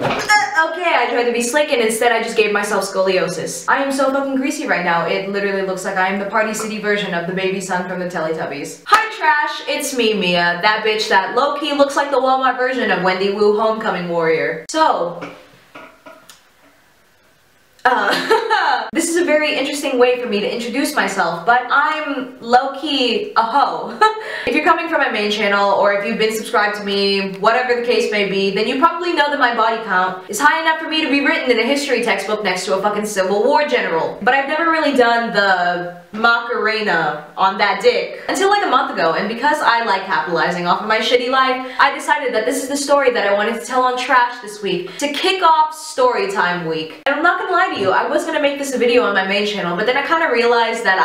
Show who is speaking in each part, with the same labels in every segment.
Speaker 1: Okay, I tried to be slick and instead I just gave myself scoliosis. I am so fucking greasy right now. It literally looks like I am the Party City version of the baby son from the Teletubbies. Hi trash, it's me, Mia, that bitch that low-key looks like the Walmart version of Wendy Wu Homecoming Warrior. So, this is a very interesting way for me to introduce myself, but I'm low-key a hoe. If you're coming from my main channel, or if you've been subscribed to me, whatever the case may be, then you probably know that my body count is high enough for me to be written in a history textbook next to a fucking Civil War general. But I've never really done the Macarena on that dick until like a month ago, and because I like capitalizing off of my shitty life, I decided that this is the story that I wanted to tell on Trash this week to kick off Storytime week. And I'm not gonna lie to you, I was gonna make this a video on my main channel, but then I kind of realized that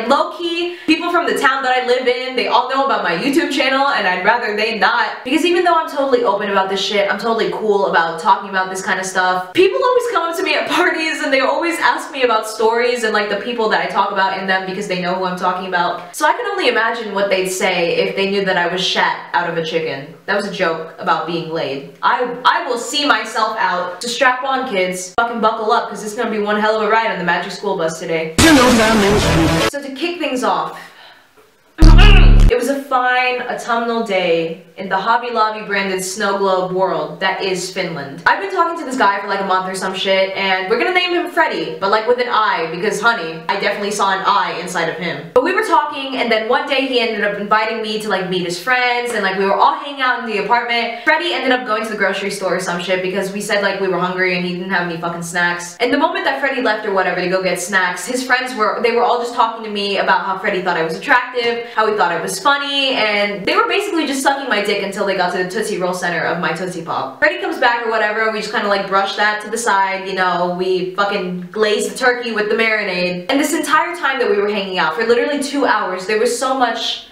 Speaker 1: low-key, people from the town that I live in, they all know about my YouTube channel, and I'd rather they not. Because even though I'm totally open about this shit, I'm totally cool about talking about this kind of stuff, people always come up to me at parties and they always ask me about stories and like the people that I talk about in them because they know who I'm talking about. So I can only imagine what they'd say if they knew that I was shat out of a chicken. That was a joke about being laid. I will see myself out. So strap on, kids. Fucking buckle up, because it's gonna be one hell of a ride on the Magic School Bus today. You know that. So to kick things off, it was a fine autumnal day in the Hobby Lobby branded snow globe world that is Finland. I've been talking to this guy for like a month or some shit, and we're gonna name him Freddy, but like with an I, because honey, I definitely saw an I inside of him. But we were talking, and then one day he ended up inviting me to like meet his friends, and like we were all hanging out in the apartment. Freddy ended up going to the grocery store or some shit because we said like we were hungry and he didn't have any fucking snacks. And the moment that Freddy left or whatever to go get snacks, his friends were all just talking to me about how Freddy thought I was attractive, how he thought I was funny, and they were basically just sucking my dick until they got to the Tootsie Roll center of my Tootsie Pop. Freddy comes back or whatever, and we just kind of like brush that to the side, you know, we fucking glaze the turkey with the marinade. And this entire time that we were hanging out, for literally 2 hours, there was so much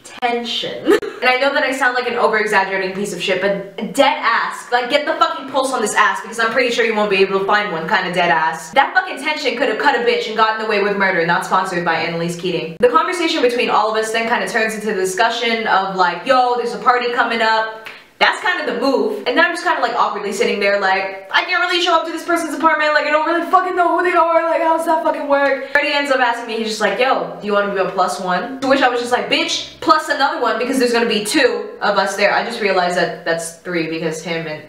Speaker 1: tension. And I know that I sound like an over-exaggerating piece of shit, but dead ass, like get the fucking pulse on this ass because I'm pretty sure you won't be able to find one kind of dead ass. That fucking tension could have cut a bitch and gotten away with murder, not sponsored by Annalise Keating. The conversation between all of us then kind of turns into the discussion of like, yo, there's a party coming up. That's kind of the move. And then I'm just kind of like awkwardly sitting there like, I can't really show up to this person's apartment, like I don't really fucking know who they are, like how does that fucking work? Freddy ends up asking me, he's just like, yo, do you want to be a +1? To which I was just like, bitch, plus another one because there's gonna be 2 of us there. I just realized that that's 3 because him and...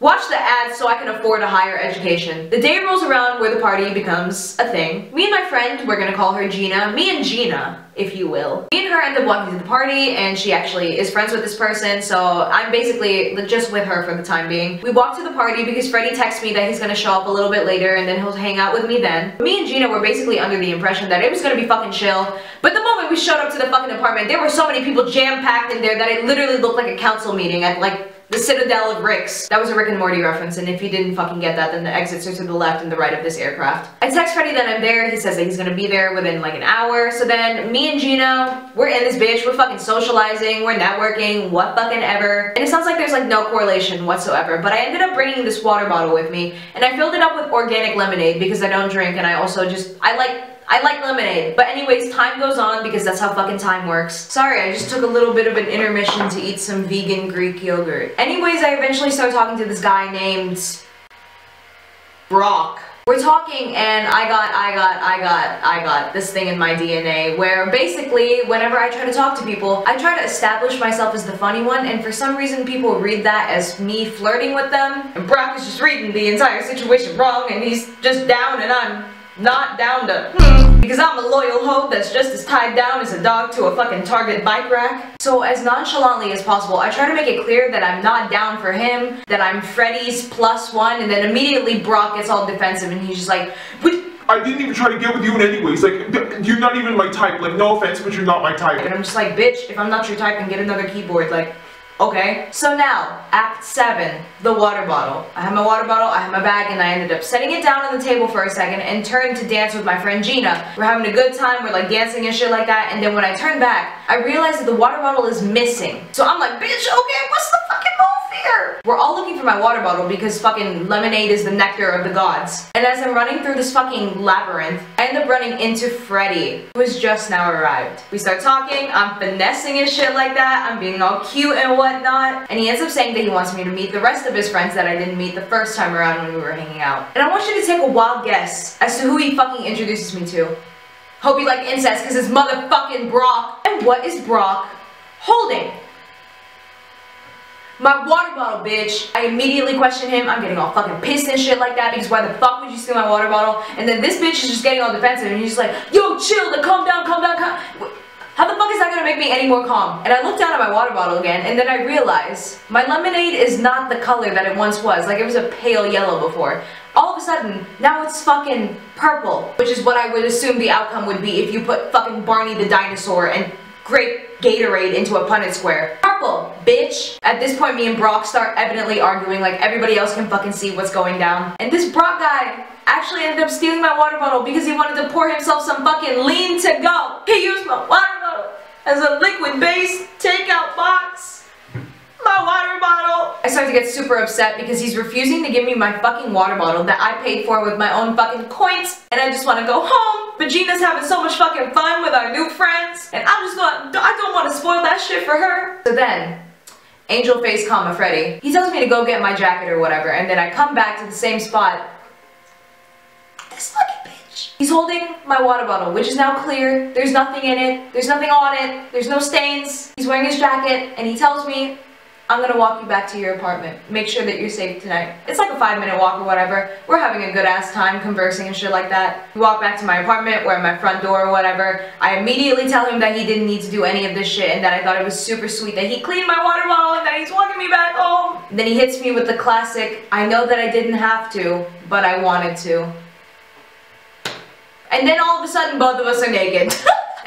Speaker 1: Watch the ads so I can afford a higher education. The day rolls around where the party becomes a thing. Me and my friend, we're gonna call her Gina, me and Gina, if you will. Me and her end up walking to the party, and she actually is friends with this person, so I'm basically just with her for the time being. We walk to the party because Freddy texts me that he's gonna show up a little bit later and then he'll hang out with me then. Me and Gina were basically under the impression that it was gonna be fucking chill, but the moment we showed up to the fucking apartment, there were so many people jam-packed in there that it literally looked like a council meeting at like the Citadel of Ricks. That was a Rick and Morty reference, and if you didn't fucking get that, then the exits are to the left and the right of this aircraft. I text Freddy that I'm there, he says that he's gonna be there within like an hour, so then me and Gina, we're in this bitch, we're fucking socializing, we're networking, what fucking ever. And it sounds like there's like no correlation whatsoever, but I ended up bringing this water bottle with me, and I filled it up with organic lemonade because I don't drink, and I also just, I like lemonade. But anyways, time goes on because that's how fucking time works. Sorry, I just took a little bit of an intermission to eat some vegan Greek yogurt. Anyways, I eventually start talking to this guy named Brock. We're talking and I got this thing in my DNA where basically whenever I try to talk to people, I try to establish myself as the funny one, and for some reason people read that as me flirting with them. And Brock is just reading the entire situation wrong, and he's just down and I'm not down to because I'm a loyal hoe that's just as tied down as a dog to a fucking Target bike rack. So as nonchalantly as possible, I try to make it clear that I'm not down for him, that I'm Freddy's +1, and then immediately Brock gets all defensive and he's just like,
Speaker 2: but I didn't even try to get with you in anyways, like, you're not even my type, like, no offense, but you're not my type.
Speaker 1: And I'm just like, bitch, if I'm not your type, then get another keyboard, like, okay. So now, Act 7, the water bottle. I have my water bottle, I have my bag, and I ended up setting it down on the table for a second and turned to dance with my friend Gina. We're having a good time, we're like dancing and shit like that, and then when I turn back, I realized that the water bottle is missing. So I'm like, bitch, okay, what's the fucking move fear. We're all looking for my water bottle because fucking lemonade is the nectar of the gods. And as I'm running through this fucking labyrinth, I end up running into Freddy, who has just now arrived. We start talking, I'm finessing his shit like that, I'm being all cute and whatnot, and he ends up saying that he wants me to meet the rest of his friends that I didn't meet the first time around when we were hanging out. And I want you to take a wild guess as to who he fucking introduces me to. Hope you like incest because it's motherfucking Brock. And what is Brock holding? My water bottle, bitch. I immediately question him. I'm getting all fucking pissed and shit like that because why the fuck would you steal my water bottle? And then this bitch is just getting all defensive and he's just like, yo, chill, like, calm down, calm down, calm. How the fuck is that gonna make me any more calm? And I look down at my water bottle again and then I realize my lemonade is not the color that it once was. Like, it was a pale yellow before. All of a sudden, now it's fucking purple, which is what I would assume the outcome would be if you put fucking Barney the dinosaur and grape Gatorade into a Punnett square. Purple, bitch! At this point, me and Brock start evidently arguing like everybody else can fucking see what's going down. And this Brock guy actually ended up stealing my water bottle because he wanted to pour himself some fucking lean to go. He used my water bottle as a liquid-based takeout box. My water bottle! I start to get super upset because he's refusing to give me my fucking water bottle that I paid for with my own fucking coins, and I just want to go home. But Gina's having so much fucking fun with our new friends, and I don't want to spoil that shit for her. So then, angel face comma Freddy, he tells me to go get my jacket or whatever, and then I come back to the same spot. This fucking bitch. He's holding my water bottle, which is now clear. There's nothing in it. There's nothing on it. There's no stains. He's wearing his jacket, and he tells me, I'm gonna walk you back to your apartment. Make sure that you're safe tonight. It's like a 5-minute walk or whatever. We're having a good ass time conversing and shit like that. We walk back to my apartment, we're at my front door or whatever. I immediately tell him that he didn't need to do any of this shit and that I thought it was super sweet that he cleaned my water bottle and that he's walking me back home. And then he hits me with the classic, I know that I didn't have to, but I wanted to. And then all of a sudden both of us are naked.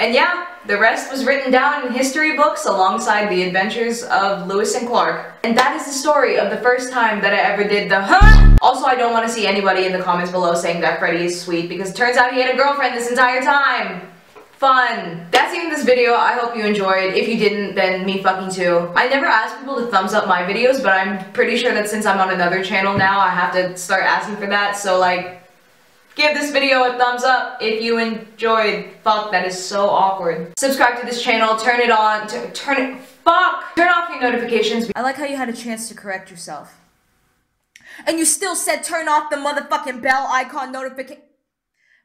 Speaker 1: And yeah, the rest was written down in history books alongside the adventures of Lewis and Clark. And that is the story of the first time that I ever did the huh? Also, I don't want to see anybody in the comments below saying that Freddy is sweet because it turns out he had a girlfriend this entire time. Fun. That's the end of this video. I hope you enjoyed. If you didn't, then me fucking too. I never ask people to thumbs up my videos, but I'm pretty sure that since I'm on another channel now, I have to start asking for that. So like, give this video a thumbs up if you enjoyed. Fuck, that is so awkward. Subscribe to this channel, turn it on, turn off your notifications. I like how you had a chance to correct yourself. And you still said turn off the motherfucking bell icon notification.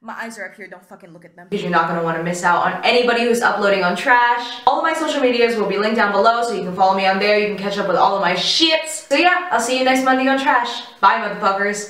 Speaker 1: My eyes are up here, don't fucking look at them. Because you're not gonna wanna miss out on anybody who's uploading on trash. All of my social medias will be linked down below so you can follow me on there, you can catch up with all of my shit. So yeah, I'll see you next Monday on trash. Bye, motherfuckers.